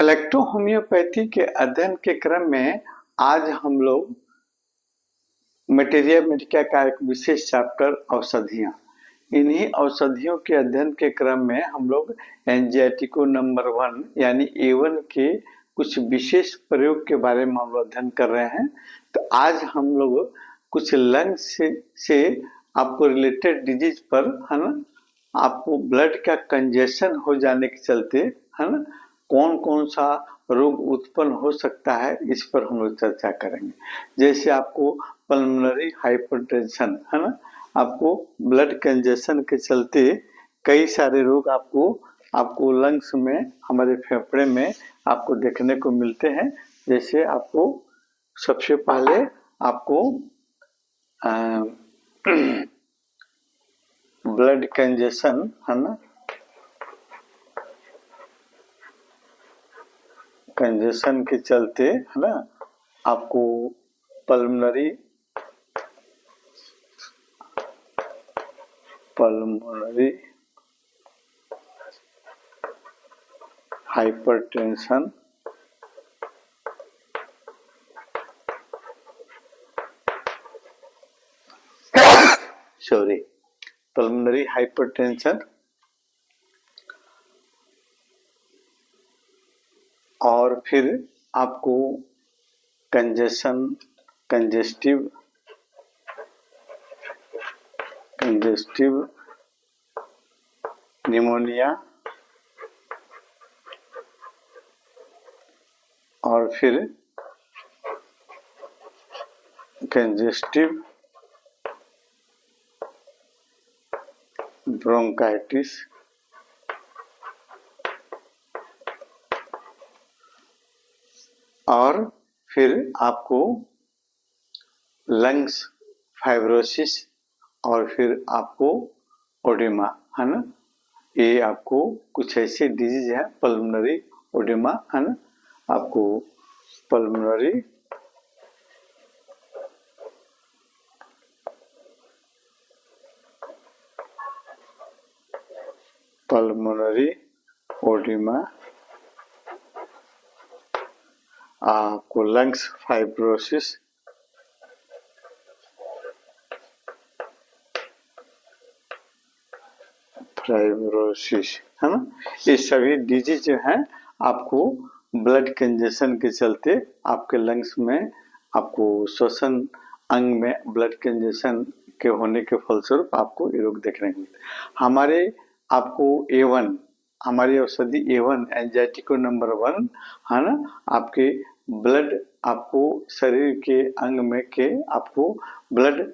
Electrohomoeopathy के अध्ययन के क्रम में आज हम लोग मटेरिया मेडिका का एक विशेष चैप्टर औषधियाँ, इन्हीं औषधियों के अध्ययन के क्रम में हम लोग एंजाइटिको नंबर 1 यानी A1 के कुछ विशेष प्रयोग के बारे में हम लोग अध्ययन कर रहे हैं। तो आज हम लोग कुछ लंग्स से आपको रिलेटेड डिजीज पर, है ना, आपको ब्लड का कंजेशन हो जाने के चलते, है ना, कौन कौन सा रोग उत्पन्न हो सकता है, इस पर हम लोग चर्चा करेंगे। जैसे आपको पल्मोनरी हाइपरटेंशन, है ना, आपको ब्लड कंजेशन के चलते कई सारे रोग आपको लंग्स में, हमारे फेफड़े में आपको देखने को मिलते हैं। जैसे आपको सबसे पहले आपको ब्लड कंजेशन, है ना, कंजेशन के चलते, है ना, आपको पल्मोनरी हाइपरटेंशन पल्मोनरी हाइपरटेंशन और फिर आपको कंजेस्टिव निमोनिया और फिर कंजेस्टिव ब्रोंकाइटिस और फिर आपको लंग्स फाइब्रोसिस और फिर आपको ओडेमा, है ना। ये आपको कुछ ऐसे डिजीज है, पल्मोनरी ओडेमा, है ना, आपको पल्मोनरी ओडेमा, आपको लंग्स फाइब्रोसिस है ना। ये सभी डिजीज जो हैं आपको ब्लड कंजेशन के चलते आपके लंग्स में, आपको श्वसन अंग में ब्लड कंजेशन के होने के फलस्वरूप आपको ये रोग देखने को मिलते। हमारे आपको A1, हमारी औषधि A1 एंजाइटिको नंबर 1, है ना, आपके ब्लड, आपको शरीर के अंग में के आपको ब्लड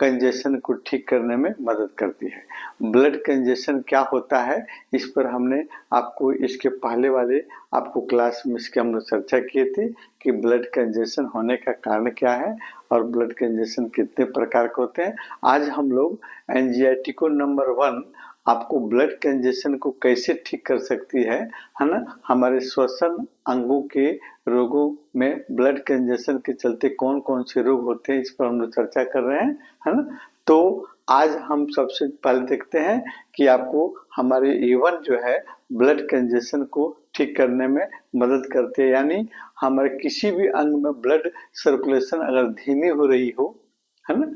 कंजेशन को ठीक करने में मदद करती है। ब्लड कंजेशन क्या होता है, इस पर हमने आपको इसके पहले वाले आपको क्लास में इसके हम लोग चर्चा किए थे कि ब्लड कंजेशन होने का कारण क्या है और ब्लड कंजेशन कितने प्रकार के होते हैं। आज हम लोग एंजाइटिको नंबर 1 आपको ब्लड कंजेशन को कैसे ठीक कर सकती है ना, हमारे श्वसन अंगों के रोगों में ब्लड कंजेशन के चलते कौन कौन से रोग होते हैं, इस पर हम लोग चर्चा कर रहे हैं, है ना। तो आज हम सबसे पहले देखते हैं कि आपको हमारे A1 जो है ब्लड कंजेशन को ठीक करने में मदद करते हैं, यानी हमारे किसी भी अंग में ब्लड सर्कुलेशन अगर धीमी हो रही हो, है ना,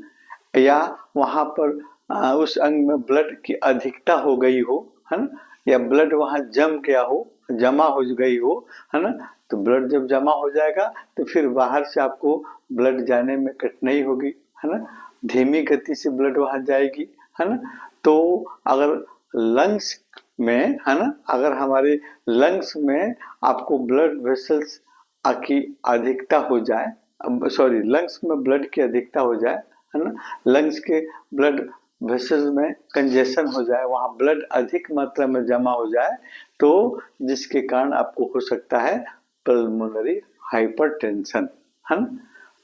या वहाँ पर उस अंग में ब्लड की अधिकता हो गई हो, है ना, या ब्लड वहाँ जमा हो गई हो, है ना, तो ब्लड जब जमा हो जाएगा तो फिर बाहर से आपको ब्लड जाने में कठिनाई होगी, है ना, धीमी गति से ब्लड वहाँ जाएगी, है ना। तो अगर लंग्स में, है ना, अगर हमारे लंग्स में आपको ब्लड वेसल्स की अधिकता हो जाए, लंग्स में ब्लड की अधिकता हो जाए, है ना, लंग्स के ब्लड वेसल्स में कंजेशन हो जाए, वहाँ ब्लड अधिक मात्रा में जमा हो जाए, तो जिसके कारण आपको हो सकता है पल्मोनरी हाइपरटेंशन, है ना,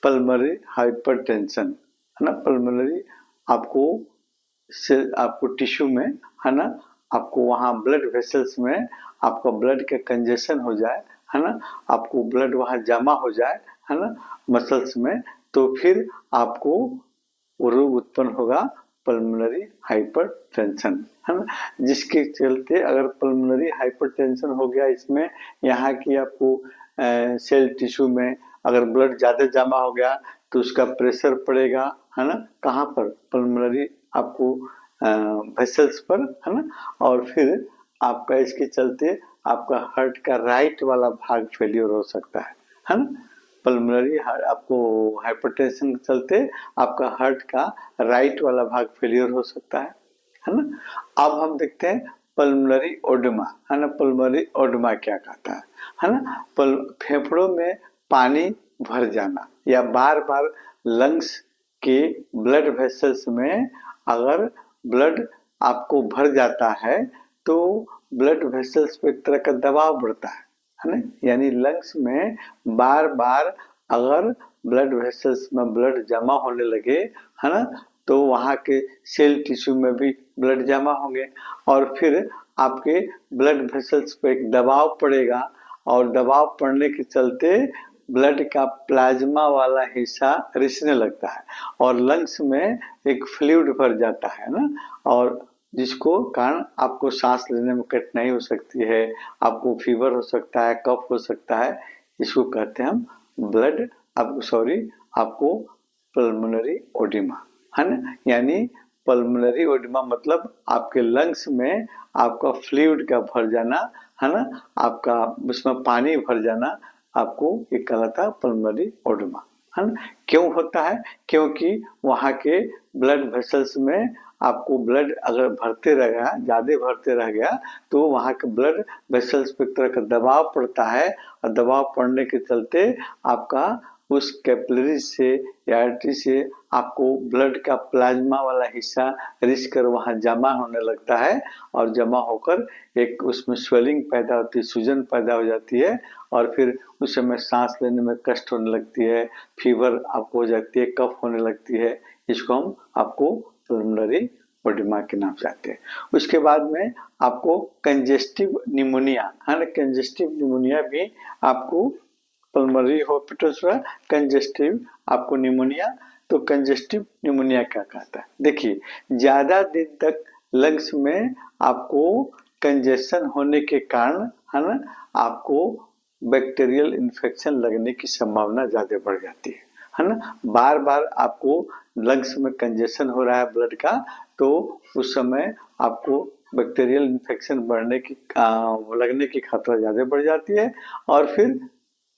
पल्मोनरी हाइपरटेंशन, है ना, पल्मोनरी आपको टिश्यू में, है ना, आपको वहाँ ब्लड वेसल्स में आपका ब्लड का कंजेशन हो जाए, है ना, आपको ब्लड वहाँ जमा हो जाए, है ना, मसल्स में, तो फिर आपको वो रोग उत्पन्न होगा पल्मोनरी हाइपरटेंशन, है ना, जिसके चलते अगर पल्मोनरी हाइपरटेंशन हो गया, इसमें यहाँ की आपको सेल टिश्यू में अगर ब्लड ज़्यादा जमा हो गया तो उसका प्रेशर पड़ेगा, है ना, कहाँ पर, पल्मोनरी आपको वेसल्स पर, है ना, और फिर आपका इसके चलते आपका हार्ट का राइट वाला भाग फेलियर हो सकता है ना, पल्मोनरी आपको हाइपरटेंशन के चलते आपका हार्ट का राइट वाला भाग फेलियर हो सकता है ना। अब हम देखते हैं पल्मोनरी ओडेमा, है ना, पल्मोनरी ओडेमा क्या कहता है ना, फेफड़ों में पानी भर जाना या बार बार लंग्स के ब्लड वेसल्स में अगर ब्लड आपको भर जाता है तो ब्लड वेसल्स पे एक तरह का दबाव बढ़ता है ना, यानी लंग्स में बार बार अगर ब्लड वेसल्स में ब्लड जमा होने लगे, है ना, तो वहाँ के सेल टिश्यू में भी ब्लड जमा होंगे और फिर आपके ब्लड वेसल्स पे एक दबाव पड़ेगा और दबाव पड़ने के चलते ब्लड का प्लाज्मा वाला हिस्सा रिसने लगता है और लंग्स में एक फ्लूइड भर जाता है ना, और जिसको कारण आपको सांस लेने में कठिनाई हो सकती है, आपको फीवर हो सकता है, कफ हो सकता है, इसको कहते हैं हम ब्लड आपको पल्मोनरी ओडिमा, है ना, यानी पल्मोनरी ओडिमा मतलब आपके लंग्स में आपका फ्लूइड का भर जाना, है ना, आपका उसमें पानी भर जाना, आपको ये कहलाता है पल्मोनरी ओडिमा, है ना। क्यों होता है? क्योंकि वहाँ के ब्लड वेसल्स में आपको ब्लड अगर भरते रह गया, ज़्यादा भरते रह गया, तो वहाँ के ब्लड वेसल्स पे एक तरह का दबाव पड़ता है और दबाव पड़ने के चलते आपका उस कैपिलरी से या आर्टरी से आपको ब्लड का प्लाज्मा वाला हिस्सा रिस कर वहाँ जमा होने लगता है और जमा होकर एक उसमें स्वेलिंग पैदा होती है, सूजन पैदा हो जाती है और फिर उस समय सांस लेने में कष्ट होने लगती है, फीवर आपको हो जाती है, कफ होने लगती है, इसको हम आपको पल्मोनरी ओडिमा के नाम से आते हैं। उसके बाद में आपको कंजेस्टिव निमोनिया, है ना, कंजेस्टिव निमोनिया भी आपको पल्मोनरी हाइपरटेंशन, कंजेस्टिव आपको निमोनिया, तो कंजेस्टिव निमोनिया क्या कहता है? देखिए, ज्यादा दिन तक लंग्स में आपको कंजेशन होने के कारण, है ना, आपको बैक्टीरियल इन्फेक्शन लगने की संभावना ज्यादा बढ़ जाती है ना, बार बार आपको लंग्स में कंजेशन हो रहा है ब्लड का, तो उस समय आपको बैक्टीरियल इन्फेक्शन लगने की खतरा ज्यादा बढ़ जाती है और फिर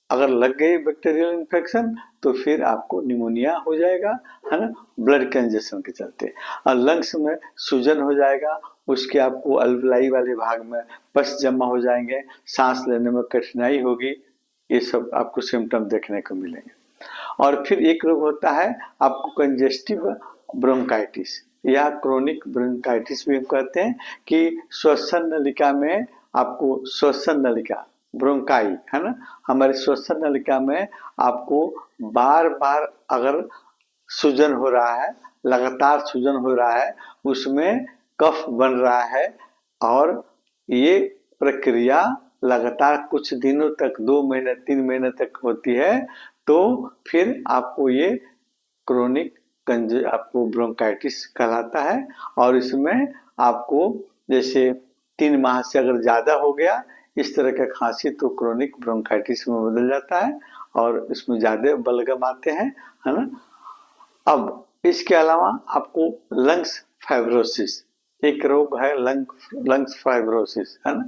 अगर लग गई बैक्टीरियल इन्फेक्शन तो फिर आपको निमोनिया हो जाएगा, है ना, ब्लड कंजेशन के चलते, और लंग्स में सूजन हो जाएगा, उसके आपको अल्वलाई वाले भाग में पस जमा हो जाएंगे, सांस लेने में कठिनाई होगी, ये सब आपको सिम्टम देखने को मिलेंगे। और फिर एक रोग होता है आपको कंजेस्टिव ब्रोंकाइटिस या क्रोनिक ब्रोंकाइटिस भी हम कहते हैं कि श्वसन नलिका में आपको श्वसन नलिका ब्रोंकाई, है ना, हमारे श्वसन नलिका में आपको बार बार अगर सूजन हो रहा है, लगातार सूजन हो रहा है, उसमें कफ बन रहा है और ये प्रक्रिया लगातार कुछ दिनों तक 2 महीने 3 महीने तक होती है, तो फिर आपको ये क्रोनिक आपको ब्रोंकाइटिस कहलाता है और इसमें आपको जैसे 3 माह से अगर ज़्यादा हो गया इस तरह का खांसी तो क्रोनिक ब्रोंकाइटिस में बदल जाता है और इसमें ज़्यादा बलगम आते हैं, है ना। अब इसके अलावा आपको लंग्स फाइब्रोसिस, एक रोग है लंग्स फाइब्रोसिस, है ना।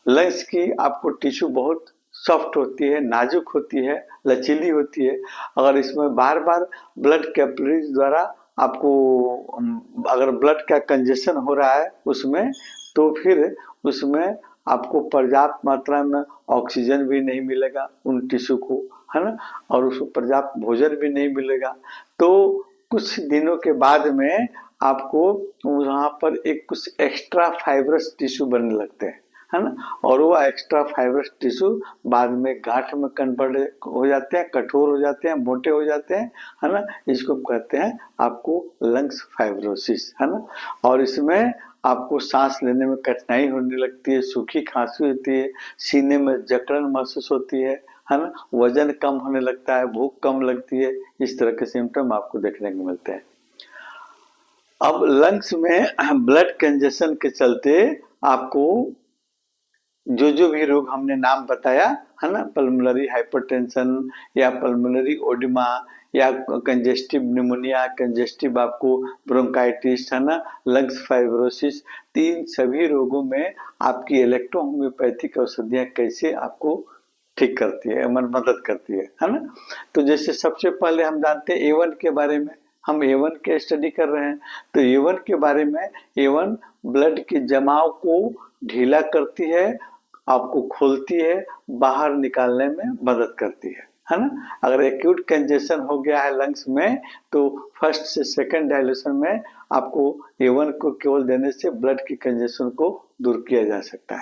लंग्स की आपको टिश्यू बहुत सॉफ्ट होती है, नाजुक होती है, लचीली होती है, अगर इसमें बार बार ब्लड कैपिलरीज द्वारा आपको अगर ब्लड का कंजेशन हो रहा है उसमें, तो फिर उसमें आपको पर्याप्त मात्रा में ऑक्सीजन भी नहीं मिलेगा उन टिश्यू को, है ना, और उसको पर्याप्त भोजन भी नहीं मिलेगा, तो कुछ दिनों के बाद में आपको वहाँ पर एक कुछ एक्स्ट्रा फाइब्रस टिश्यू बनने लगते हैं, है ना, और वो एक्स्ट्रा फाइब्रस टिश्यू बाद में गांठ में कन्वर्ट हो जाते हैं, कठोर हो जाते हैं, मोटे हो जाते हैं, है ना, इसको कहते हैं आपको लंग्स फाइब्रोसिस, है ना। और इसमें आपको सांस लेने में कठिनाई होने लगती है, सूखी खांसी होती है, सीने में जकड़न महसूस होती है ना, वजन कम होने लगता है, भूख कम लगती है, इस तरह के सिम्टम आपको देखने को मिलते हैं। अब लंग्स में ब्लड कंजेशन के चलते आपको जो भी रोग हमने नाम बताया है ना, पल्मोनरी हाइपरटेंशन या पल्मोनरी ओडिमा या कंजेस्टिव निमोनिया, कंजेस्टिव आपको ब्रोंकाइटिस है ना, लंग्स फाइब्रोसिस, तीन सभी रोगों में आपकी इलेक्ट्रो होम्योपैथिक औषधियाँ कैसे आपको ठीक करती है, मदद करती है ना। तो जैसे सबसे पहले हम जानते हैं A1 के बारे में, हम A1 के स्टडी कर रहे हैं। तो A1 के बारे में, A1 ब्लड के जमाव को ढीला करती है, आपको खोलती है, बाहर निकालने में मदद करती है ना। अगर एक्यूट कंजेशन हो गया है लंग्स में, तो फर्स्ट से सेकंड डायल्यूशन में आपको A1 को केवल देने से ब्लड की कंजेशन को दूर किया जा सकता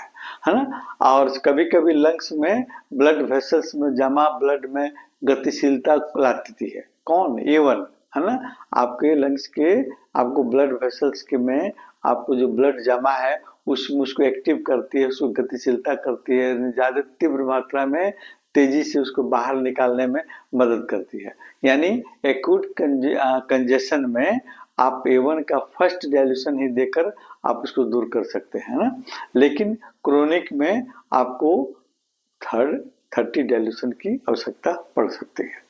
है ना। और कभी कभी लंग्स में ब्लड वेसल्स में जमा ब्लड में गतिशीलता लाती है, कौन? A1 है ना। आपके लंग्स के आपको ब्लड वेसल्स के में आपको जो ब्लड जमा है उसको एक्टिव करती है, उसको गतिशीलता करती है, ज्यादा तीव्र मात्रा में तेजी से उसको बाहर निकालने में मदद करती है। यानी एक्यूट कंजेशन में आप A1 का फर्स्ट डायल्यूशन ही देकर आप उसको दूर कर सकते हैं ना। लेकिन क्रोनिक में आपको थर्टी डायल्यूशन की आवश्यकता पड़ सकती है।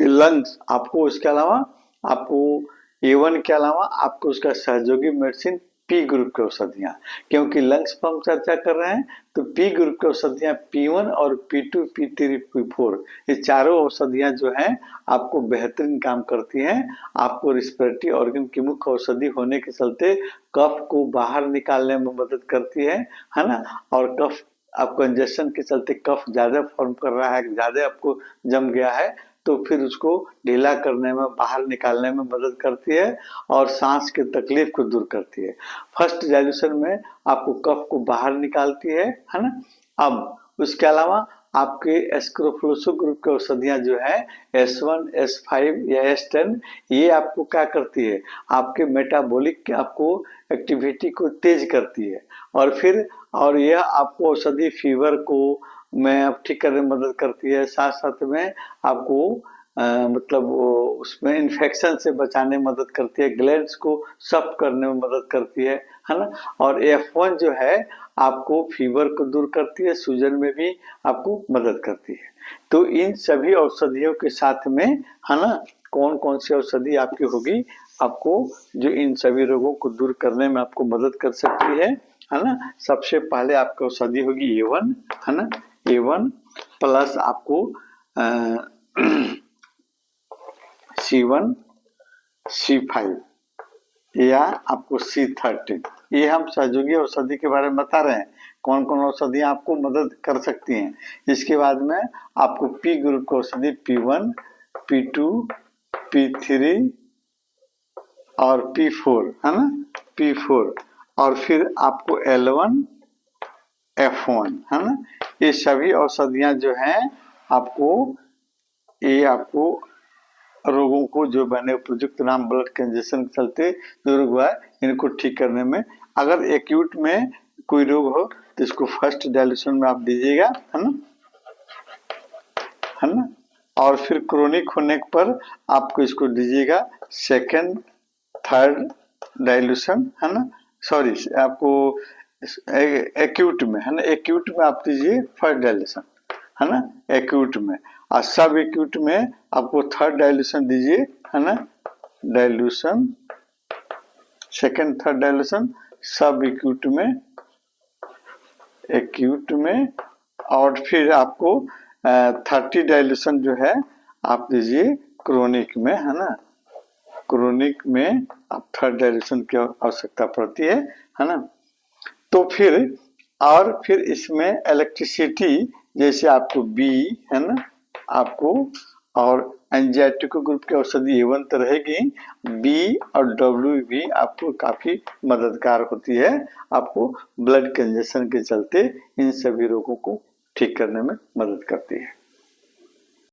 लंग्स आपको इसके अलावा आपको A1 के अलावा आपको उसका सहयोगी मेडिसिन पी ग्रुप की औषधियाँ, क्योंकि लंग्स पर हम चर्चा कर रहे हैं तो पी ग्रुप की औषधियाँ P1 और P2 P3 P4 ये चारों औषधियाँ जो हैं आपको बेहतरीन काम करती हैं। आपको रिस्पिरेटरी ऑर्गन की मुख्य औषधि होने के चलते कफ को बाहर निकालने में मदद करती है ना। और कफ आप कंजेशन के चलते कफ ज्यादा फॉर्म कर रहा है, ज्यादा आपको जम गया है, तो फिर उसको ढीला करने में, बाहर निकालने में मदद करती है और सांस की तकलीफ को दूर करती है। फर्स्ट डायल्यूशन में आपको कफ को बाहर निकालती है ना। अब उसके अलावा आपके एस्क्रोफ्लोसो ग्रुप की औषधियाँ जो है S1, S5 या S10, ये आपको क्या करती है? आपके मेटाबॉलिक के आपको एक्टिविटी को तेज करती है और यह आपको औषधि फीवर को में अब ठीक करने में मदद करती है, साथ साथ में आपको मतलब उसमें इन्फेक्शन से बचाने में मदद करती है, ग्लैंड्स को सॉफ्ट करने में मदद करती है ना। और F1 जो है आपको फीवर को दूर करती है, सूजन में भी आपको मदद करती है। तो इन सभी औषधियों के साथ में है ना, कौन कौन सी औषधि आपकी होगी आपको जो इन सभी रोगों को दूर करने में आपको मदद कर सकती है ना। सबसे पहले आपकी औषधि होगी A1 है ना। A1 प्लस आपको C1, C5 या आपको C13, ये हम सहयोगी औषधि के बारे में बता रहे हैं, कौन कौन औषधियाँ आपको मदद कर सकती हैं। इसके बाद में आपको P ग्रुप की औषधि P1, P2, P3 और P4 है ना, P4 और फिर आपको L1, F1 है ना। ये सभी औषधियाँ जो हैं आपको ये आपको रोगों को जो मैंने उपयुक्त नाम ब्लड कंजेशन के चलते जो रोग हुआ है इनको ठीक करने में, अगर एक्यूट में कोई रोग हो तो इसको फर्स्ट डायल्यूशन में आप दीजिएगा है ना। और फिर क्रोनिक होने पर आपको इसको दीजिएगा सेकंड थर्ड डायल्यूशन है ना। सॉरी आपको एक्यूट में है ना, एक्यूट में आप दीजिए फर्स्ट डायल्यूशन है ना एक्यूट में, और सब एक्यूट में आपको थर्ड डायल्यूशन दीजिए है ना। डायल्यूशन सेकंड थर्ड डायल्यूशन सब एक्यूट में और फिर आपको 30 डायल्यूशन जो है आप दीजिए क्रोनिक में है ना। क्रोनिक में आप थर्ड डायल्यूशन की आवश्यकता पड़ती है ना। तो फिर इसमें इलेक्ट्रिसिटी जैसे आपको B है ना आपको, और एंजाइटिको ग्रुप की औषधि A1 तो रहेगी, B और W भी आपको काफी मददगार होती है, आपको ब्लड कंजेशन के चलते इन सभी रोगों को ठीक करने में मदद करती है।